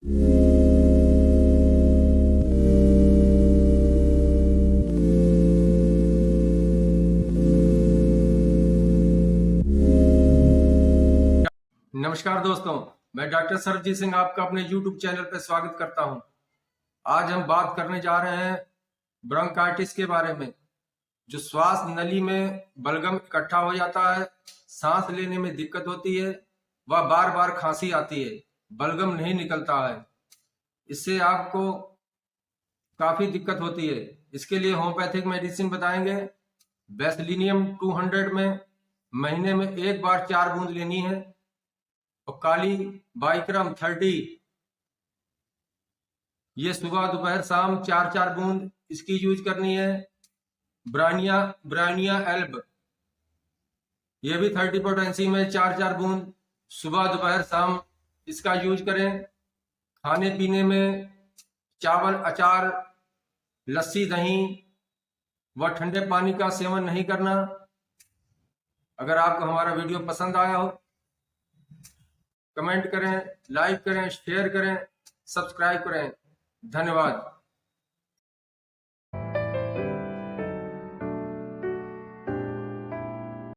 नमस्कार दोस्तों, मैं डॉक्टर सरबजीत सिंह आपका अपने YouTube चैनल पर स्वागत करता हूं। आज हम बात करने जा रहे हैं ब्रोंकाइटिस के बारे में, जो श्वास नली में बलगम इकट्ठा हो जाता है, सांस लेने में दिक्कत होती है, वह बार बार खांसी आती है, बलगम नहीं निकलता है। इससे आपको काफी दिक्कत होती है। इसके लिए होम्योपैथिक मेडिसिन बताएंगे। बेसिलिनियम 200 में महीने में एक बार 4 बूंद लेनी है, और काली बाइक्रम 30 ये सुबह दोपहर शाम 4-4 बूंद इसकी यूज करनी है। ब्रानिया एल्ब ये भी 30 पोटेंसी में 4-4 बूंद सुबह दोपहर शाम इसका यूज करें। खाने पीने में चावल, अचार, लस्सी, दही व ठंडे पानी का सेवन नहीं करना। अगर आपको हमारा वीडियो पसंद आया हो, कमेंट करें, लाइक करें, शेयर करें, सब्सक्राइब करें। धन्यवाद।